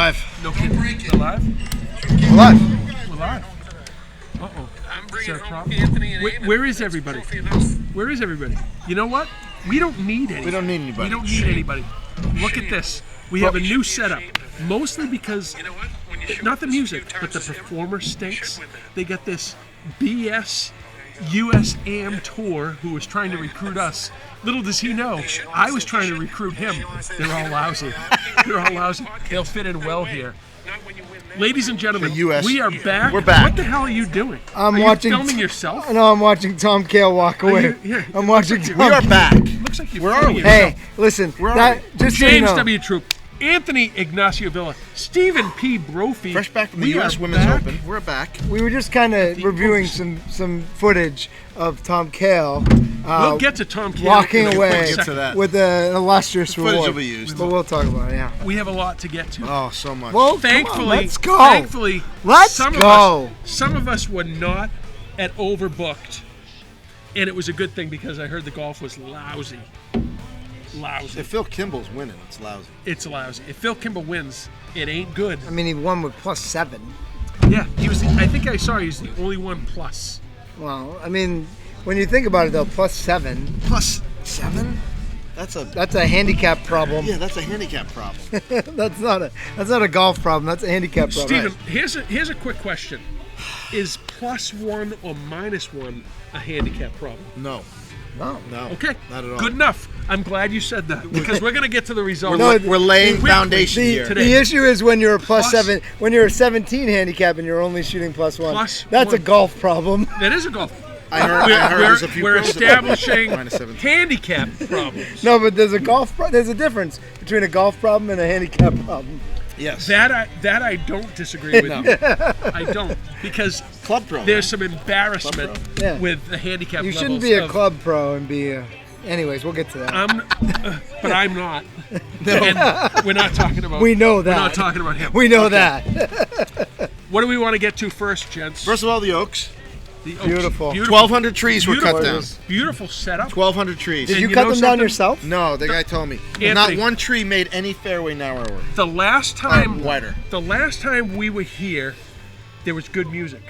live. No kidding. We're live? We're live. We're live. Uh-oh. I'm bringing home Troup? Anthony and Eamon. Where is everybody? Where is everybody? You know what? We don't need anybody. We don't need anybody. We don't need anybody. Look at this. We have a new setup. Mostly because, not the music, but the performer stinks. They got this BS USAM tour who was trying to recruit us. Little does he know, I was trying to recruit him. They're all lousy. They're all lousy. They'll fit in well here. Ladies and gentlemen, we are back. We're back. What the hell are you doing? I'm are watching. You filming yourself? No, I'm watching Tom Kale walk away. I'm watching. We are back. Looks like you're Where are filming we? yourself. Hey, listen. Where are we? Just so James you know, W. Troup, Anthony Ignacio Villa, Stephen P. Brophy. Fresh back from the We U.S. are Women's back. Open. We're back. we were just kind of The reviewing Oaks. some footage of Tom Kale We'll get to Tom Kale walking in a quick away Get to second. that. with an illustrious Footage reward. will be used. But we'll talk about it. Yeah. We have a lot to get to. Oh, so much. Well, come Thankfully, on, let's go. Thankfully, Let's some go. Some of us were not at Overbooked, and it was a good thing because I heard the golf was lousy. Lousy. If Phil Kimball's winning, it's lousy. It's lousy. If Phil Kimball wins, it ain't good. I mean, he won with +7. Yeah, he was. I think I saw he's the only one plus. Well, I mean, when you think about it, though, +7. +7? That's That's a handicap problem. yeah. That's a handicap problem. that's not a golf problem. That's a handicap problem. Steven, here's a quick question: is +1 or -1 a handicap problem? No, No. no. Okay, Not at all. good enough. I'm glad you said that because we're gonna get to the results. No, We're laying quickly. foundation here. Today. The issue is when you're a +7, when you're a 17 handicap and you're only shooting +1. That's a +1. golf problem. That is a golf. I heard there's a few We're pros that- establishing -17. handicap problems. No, but there's a difference between a golf problem and a handicap problem. Yes. That I don't disagree with you. I don't because Club pro. there's some embarrassment Club pro. Yeah. with the handicap. You levels shouldn't be a of- club pro and be a... Anyways, we'll get to that. But I'm not. And we're not talking about. We know that. We're not talking about him. We know that. What do we want to get to first, gents? First of all, the Oaks. The Oaks. Beautiful. 1,200 trees were cut down. Beautiful setup. 1,200 trees. Did And you you cut know them down something? yourself? No, the guy told me. Anthony. Not one tree made any fairway narrower. The last time Wider. The last time we were here, there was good music.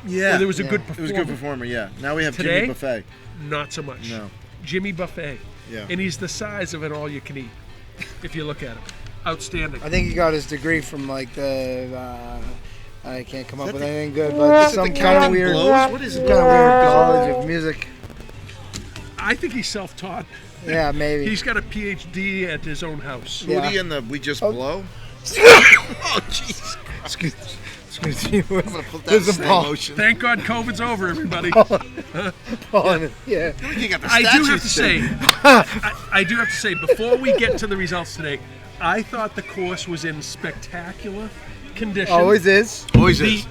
Yeah. Or there was a Yeah. good It was performer. a good performer, yeah. Now we have Today? Jimmy Buffet. Not so much. No. Jimmy Buffet. Yeah. And he's the size of an all-you-can-eat. If you look at him, outstanding. I think he got his degree from like the... I can't come up that with the- anything good, Is but it some the kind of Captain weird... Blows? What is Some it? kind of weird college of music. I think he's self-taught. Yeah, maybe. He's got a PhD at his own house. Yeah. Woody and the We Just Oh. Blow. Oh, jeez. Excuse me. I'm gonna put that There's in a slow ball. motion. Thank God COVID's over, everybody. Yeah. You got the I do have statues to say, thing. I do have to say, before we get to the results today, I thought the course was in spectacular condition. Always is. Always is.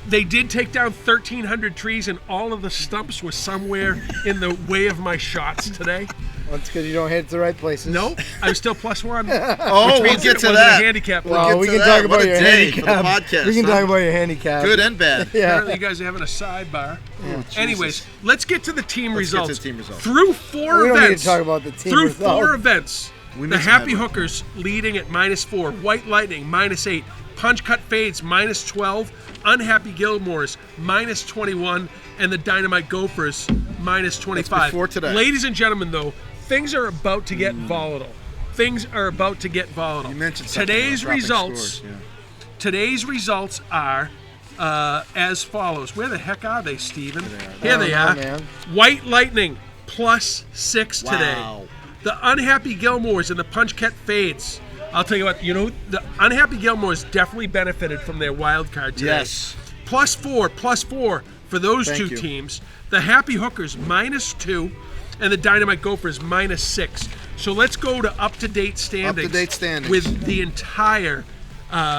They did take down 1,300 trees, and all of the stumps were somewhere in the way of my shots today. Well, it's because you don't hit the right places. Nope, I'm still +1. Oh, we'll Means get it to wasn't that. a handicap. We'll Well, get we to can that. talk about What a your day for the handicap. podcast, We can huh? talk about your handicap. Good and bad. Yeah. Apparently, you guys are having a sidebar. Anyways, let's get to the team Let's get to results. the team results. Through four We don't need events. to talk about the team Through results. 4 events, We the made some Happy headway. Hookers leading at -4, White Lightning -8, Punch Cut Fades -12, Unhappy Gilmores -21, and the Dynamite Gophers -25. That's before today. Ladies and gentlemen, though, things are about to get volatile. Things are about to get volatile. You mentioned something Today's about dropping results. scores, yeah. Today's results are as follows. Where the heck are they, Steven? There Here I they don't are. know, man. White Lightning +6 today. Wow. The Unhappy Gilmores and the Punch Cat Fades. I'll tell you what, the Unhappy Gilmores definitely benefited from their wild card today. Yes. +4 for those Thank two you. teams. The Happy Hookers -2 and the Dynamite Gophers -6. So let's go to up-to-date standings. Up-to-date standings. With the entire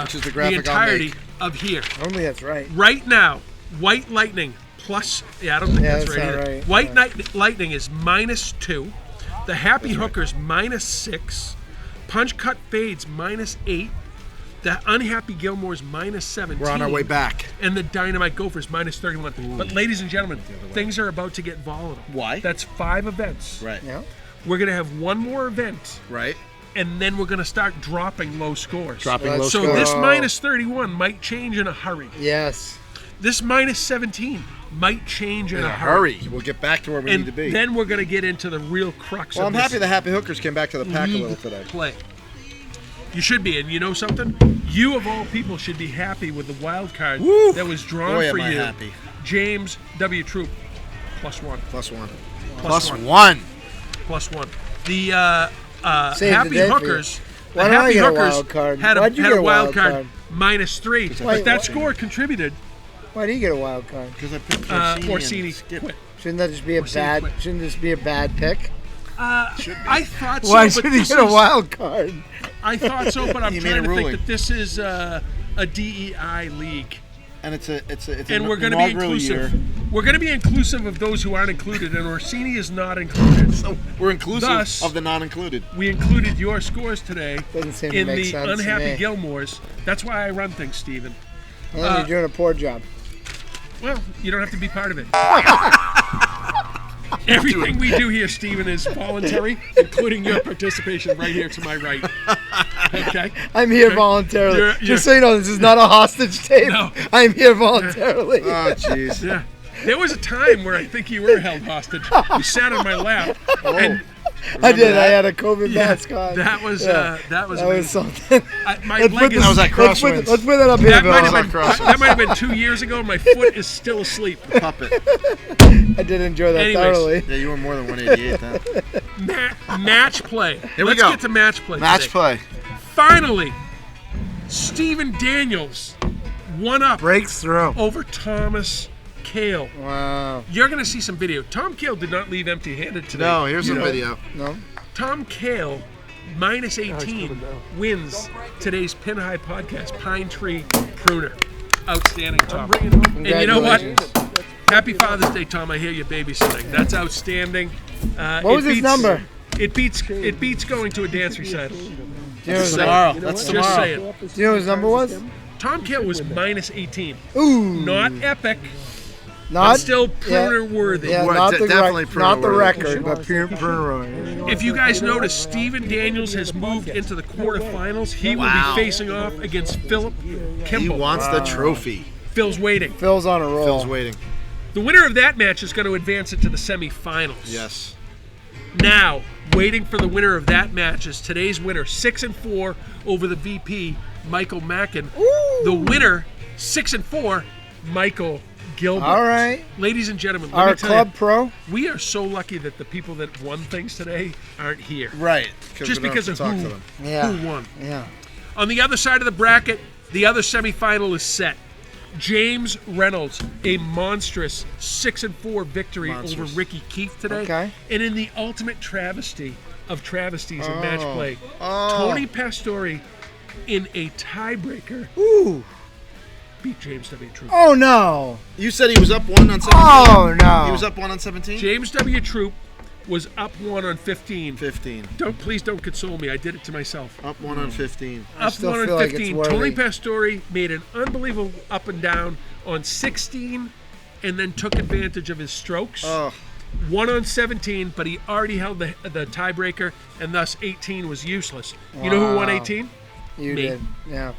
Which is the graphic I'll entirety make. of here. Only that's right. Right now, White Lightning I don't think Yeah, that's that's right not either. right. White Lightning is -2. The Happy Hookers -6. Punch Cut Fades -8. The Unhappy Gilmores -17. We're on our way back. And the Dynamite Gophers -31. But ladies and gentlemen, things are about to get volatile. Why? That's 5 events. Right. Yeah. We're going to have one more event Right. and then we're going to start dropping low scores. Dropping low So scores. this minus 31 might change in a hurry. Yes. This minus 17 might change in In a a hurry. hurry. We'll get back to where we And need to be. then we're going to get into the real crux Well, of I'm this happy the Happy Hookers came back to the pack a little today. play. You should be, and you know something? You of all people should be happy with the wild card Woo! that was drawn Boy, for am I you. happy. James W. Troup, +1. Plus one. Plus +1. +1. The Saved the Happy day for you. Hookers. Why The don't I Happy get a Hookers wild card? had Why'd you had get a a wild wild card card? -3, but Wait, that what? score contributed. Why do you get a wild card? Because I picked Orsini and Skip. quit. Shouldn't that just be a Orsini bad? quit. Shouldn't this be a bad pick? I thought so. Why but should he this get a is- wild card? I thought so, but I'm He made trying a to think ruling. that this is a DEI league. And it's And an we're going to be inaugural inclusive. year. We're going to be inclusive of those who aren't included, and Orsini is not included. So we're inclusive Thus- of the non-included. We included your scores today Doesn't seem to in make the sense to Unhappy me. Gilmores. That's why I run things, Steven. Well, you're doing a poor job. Well, you don't have to be part of it. Everything we do here, Steven, is voluntary, including your participation right here to my right. Okay? I'm here Okay. voluntarily. You're- Just so you know, this is not a hostage tape. No. I'm here voluntarily. Oh, jeez. Yeah. There was a time where I think you were held hostage. You sat on my lap, and I did. that? I had a COVID yeah, mask on. that was Yeah. that was That amazing. was something. My Let's leg put is. this- was at let's put- Crosswinds. Let's put that up here, That might, Bill. have been, Crosswinds. that might have been 2 years ago. My foot is still asleep. Puppet. I did enjoy that Anyways. thoroughly. Yeah, you were more than 188 then. Match play. Here we Let's go. get to match play. Match today. play. Finally, Stephen Daniels won up Breaks through. over Thomas Cale. Wow. You're going to see some video. Tom Cale did not leave empty-handed today. No, here's some video. No. Tom Cale, minus 18, wins today's Pin High Podcast, Pine Tree Pruner. Outstanding, Tom. And you know what? Congratulations. Happy Father's Day, Tom. I hear you babysitting. That's outstanding. What was his number? It beats going to a dance recital. Do you know his, Tomorrow. number? That's Just tomorrow. saying. Do you know what his number was? Tom Cale was minus 18. Ooh. Not epic, Not but still pruner worthy. Yeah, What, not the definitely not the Pruner record, but Pruner. If you guys notice, Stephen Daniels has moved into the quarterfinals. He will Wow. be facing off against Philip Kimball. He wants the trophy. Phil's waiting. Phil's on a roll. Phil's waiting. The winner of that match is going to advance it to the semifinals. Yes. Now, waiting for the winner of that match is today's winner, 6-4 over the VP, Michael Mackin. The winner, 6-4, Michael Gilbert. All right. Ladies and gentlemen, let Our me tell club you, pro. we are so lucky that the people that won things today aren't here. Right. Just we don't because have of to talk who, to them. Yeah. who won. Yeah. On the other side of the bracket, the other semifinal is set. James Reynolds, a monstrous 6-4 victory over Ricky Keith today. Okay. And in the ultimate travesty of travesties in match play, Oh. Tony Pastore, in a tiebreaker, Ooh. beat James W. Troup. Oh no. You said he was up 1 on 17. Oh no. He was up 1 on 17? James W. Troup was up 1 on 15. 15. Please don't console me. I did it to myself. Up 1 on 15. Up still 1 feel on like it's 15. worthy. Tony Pastore made an unbelievable up and down on 16 and then took advantage of his strokes. Oh. 1 on 17, but he already held the tiebreaker, and thus 18 was useless. You know who won Wow. 18? You Me. did. Yeah.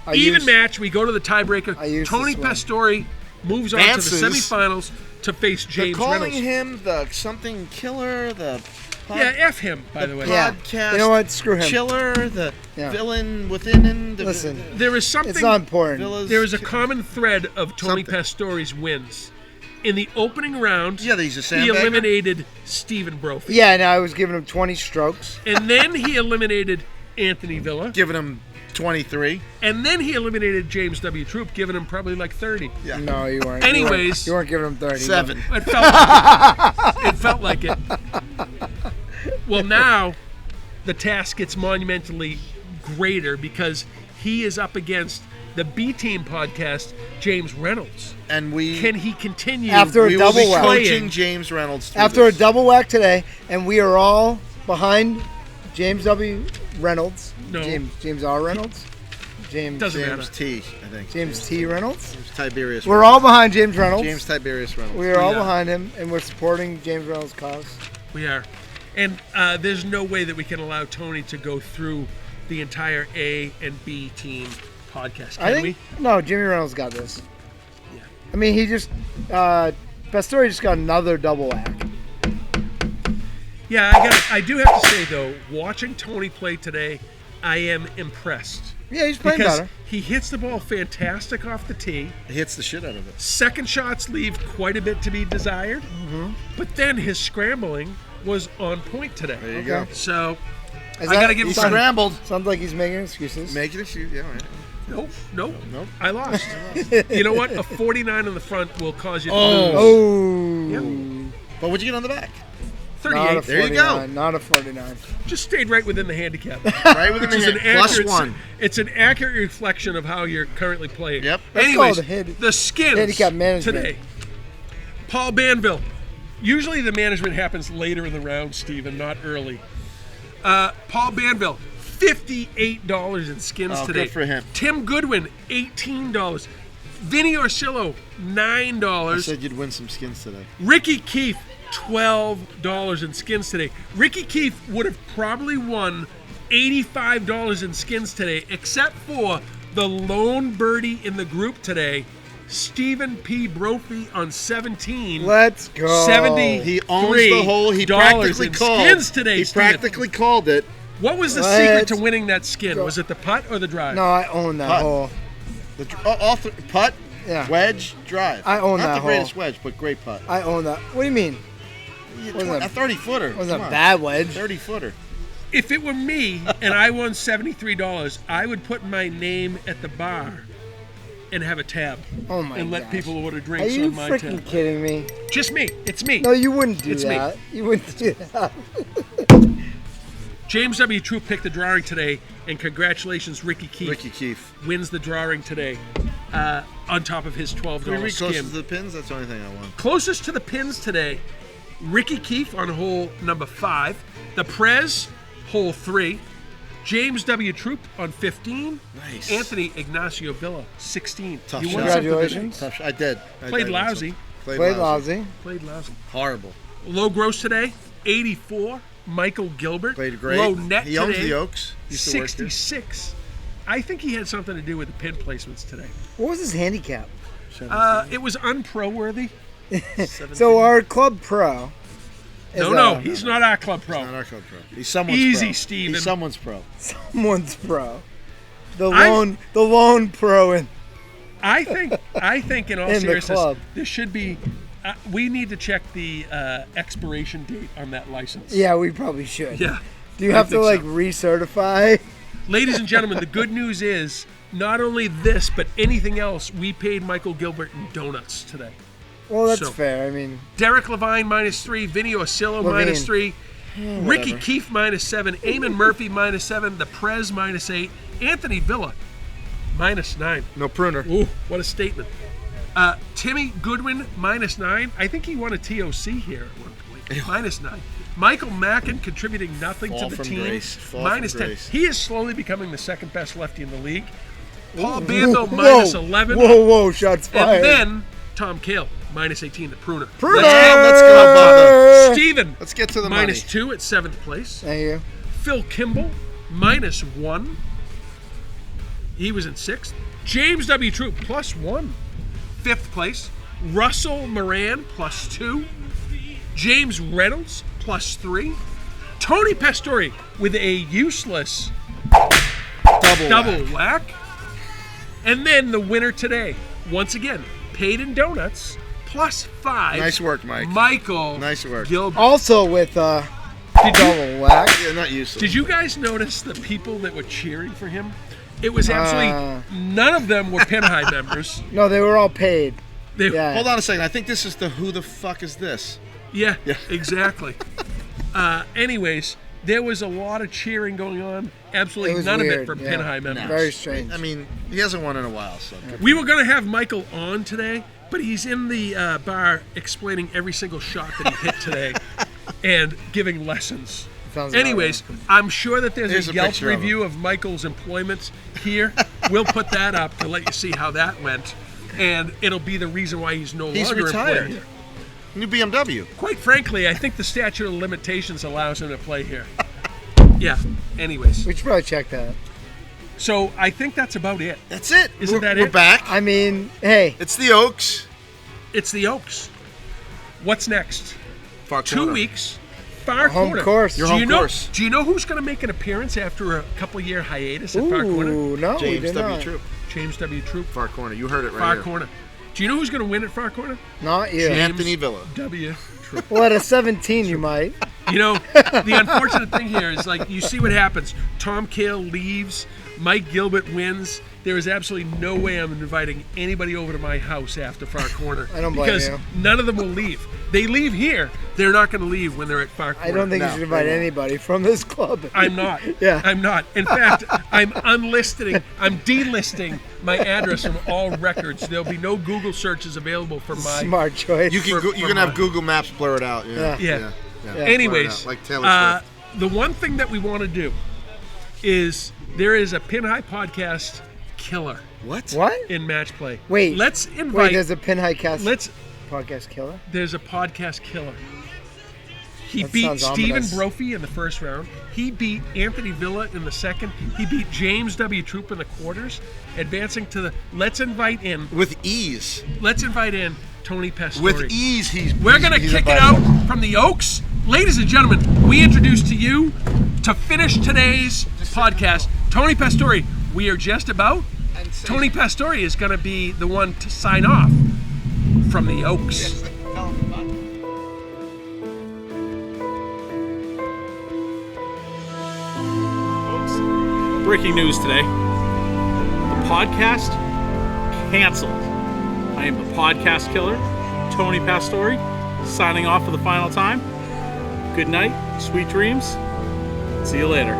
I Even used- match, we go to the tiebreaker. I used Tony this one. Pastore moves on to the Advances. semifinals to face They're James calling Reynolds. him the something killer, the Yeah, F him, by the way. Yeah. podcast You know what? Screw him. chiller, the Yeah. villain within him. The Listen, There is something. it's not important. villas- There is a common thread of Tony Something. Pastore's wins. In the opening round, Yeah, he's a he sandbagger. eliminated Stephen Brophy. Yeah, and I was giving him 20 strokes. And then he eliminated Anthony Villa. Giving him 23. And then he eliminated James W. Troup, giving him probably like 30. Yeah. No, you weren't. Anyways. you weren't giving him 30. 7. It felt like it. It felt like it. Well, now the task gets monumentally greater because he is up against the B Team podcast, James Reynolds. And we Can he continue? After a we will double be whack. coaching James Reynolds through After a this. double whack today, and we are all behind James W. Reynolds. No. James R. Reynolds. James Doesn't James matter. T, I think. James T. Reynolds. James Tiberius. We're all behind James Reynolds. James Tiberius Reynolds. We are all Yeah. behind him, and we're supporting James Reynolds' cause. We are. And there's no way that we can allow Tony to go through the entire A and B team podcast. Can we? No, Jimmy Reynolds got this. Yeah. I mean, he just Pastore just got another double whack. Yeah, I do have to say though, watching Tony play today, I am impressed. Yeah, he's playing Because better. he hits the ball fantastic off the tee. He hits the shit out of it. Second shots leave quite a bit to be desired. Mm-hmm. But then his scrambling was on point today. There you go. So Is I got to give He him some. scrambled. Sounds like he's making excuses. Making a shoot. Yeah, right. Nope. Nope. I lost. You know what? A 49 on the front will cause you to Oh. lose. But what'd you get on the back? 38. Not a 49. There you go. Not a 49. Just stayed right within the handicap. Right within Which the is hand. an Plus accurate, one. It's an accurate reflection of how you're currently playing. Yep. That's Anyways, called the skins handicap management. today. Paul Banville. Usually the management happens later in the round, Steven, not early. Paul Banville, $58 in skins Oh, today. good for him. Tim Goodwin, $18. Vinny Orsillo, I $9. said you'd win some skins today. Ricky Keefe, $12 in skins today. Ricky Keefe would have probably won $85 in skins today, except for the lone birdie in the group today, Stephen P. Brophy on 17. Let's go. 70. He owns the hole. He practically in called. skins today, He Steven. practically called it. What was the Let's secret to winning that skin? go. Was it the putt or the drive? No, I own that Putt. hole. Putt, Yeah. wedge, drive. I own Not that the greatest hole. wedge, but great putt. I own that. What do you mean? Wasn't A 30-footer. Wasn't a bad wedge. 30-footer. If it were me and I won $73, I would put my name at the bar and have a tab. Oh my And let gosh. people order Are drinks you on my freaking tab. kidding me? Just me. It's me. No, you wouldn't do It's me. that. You wouldn't do that. James W. Troup picked the drawing today, and congratulations, Ricky Keefe Ricky Keefe. wins the drawing today on top of his $12 Can we read skin. closest to the pins? That's the only thing I want. Closest to the pins today, Ricky Keefe on hole number 5, the Prez, hole 3, James W. Troup on 15, Nice. Anthony Ignacio Villa, 16. Tough You shot. won something today. Congratulations. Tough shot. I did. Played I lousy. Played Played lousy. Played lousy. Horrible. Low gross today, 84. Michael Gilbert. Played great. Low net He owns today, the Oaks. Used to work here. 66. I think he had something to do with the pin placements today. What was his handicap? It was unpro-worthy. So our club pro. Is No, he's not our club pro. Not our club pro. He's someone's Easy, pro. Steven. He's someone's pro. someone's pro. The I'm- lone pro in. I think in all In the seriousness, club. there should be. We need to check the expiration date on that license. Yeah, we probably should. Yeah. Do you I have to think like so. recertify? Ladies and gentlemen, the good news is not only this, but anything else. We paid Michael Gilbert in donuts today. Well, that's So- fair. I mean, Derek Levine -3, Vinny Orsillo Levine. -3, Ricky Keefe -7, Eamon Murphy -7, the Prez -8, Anthony Villa -9. No pruner. Ooh, what a statement. Timmy Goodwin -9. I think he won a TOC here at one point. -9. Michael Mackin contributing nothing Fall to the from team. grace. Fall from -10. grace. He is slowly becoming the second best lefty in the league. Paul Banville whoa, -11. Whoa, shots fired. And then Tom Kale -18, the pruner. Pruner! Let's go, Bubba. Steven Let's get to the money. -2 at 7th place. Thank you. Phil Kimball -1. He was in 6th. James W. Troup +1. 5th place. Russell Moran +2. James Reynolds +3. Tony Pastore with a useless double whack. And then the winner today, once again, paid in donuts, +5. Nice work, Mike. Michael Nice work. Gilbert. Also with Did you, double whack. Yeah, not useless. did you guys notice the people that were cheering for him? It was absolutely none of them were Pinhide members. No, they were all paid. They, Yeah. Hold on a second. I think this is the who the fuck is this? Yeah, Yeah. exactly. Anyways, there was a lot of cheering going on. It Absolutely was none of it weird, for yeah. Pinhide members. Very strange. I mean, he hasn't won in a while, so. We were going to have Michael on today, but he's in the bar explaining every single shot that he hit today and giving lessons. Sounds about Anyways, I'm sure that there's Here's a a Yelp picture of review of Michael's employment here. We'll put that up to let you see how that went, and it'll be the reason why he's no He's longer retired. employed here. New BMW. Quite frankly, I think the statute of limitations allows him to play here. Yeah. Anyways, We should probably check that. so I think that's about it. That's it. Isn't that We're it? back. I mean, hey, It's the Oaks. It's the Oaks. What's next? Far 2 corner. weeks. Far home corner. course. Your Do you home know? course. Do you know who's going to make an appearance after a couple-year hiatus at Far Corner? Ooh, no, we James did W. not. Troop. James W. Troop. Far corner. You heard it right Far here. Corner. Do you know who's going to win at Far Corner? Not you. James Anthony Villa. W. Troop. Well, at a 17, you might. You know, the unfortunate thing here is, like, you see what happens. Tom Cale leaves. Mike Gilbert wins. There is absolutely no way I'm inviting anybody over to my house after Far Corner. I don't blame because you. none of them will leave. They leave here. They're not going to leave when they're at Far Corner. I don't think No, you should invite they won't. anybody from this club. I'm not. Yeah. I'm not. In fact, I'm unlisting. I'm delisting my address from all records. There'll be no Google searches available for my. Smart choice. You can For- you can have for Google Maps blur it out. Yeah. Yeah. Yeah. Anyways, Blur it out, like Taylor Swift. the one thing that we want to do is there is a Pin High podcast killer What? What? in match play. Wait. Let's Wait, invite. there's a Pin High Cast let's. podcast killer? There's a podcast killer. He That beat sounds Stephen ominous. Brophy in the first round. He beat Anthony Villa in the second. He beat James W. Troop in the quarters, advancing to the. Let's invite in With ease. Tony Pastore. With ease, We're gonna he's kick it invited. out from the Oaks, ladies and gentlemen. We introduce to you to finish today's podcast, Tony Pastore. We are just about. Tony Pastore is going to be the one to sign off from the Oaks. Breaking news today. The podcast canceled. I am the podcast killer, Tony Pastore, signing off for the final time. Good night, sweet dreams. See you later.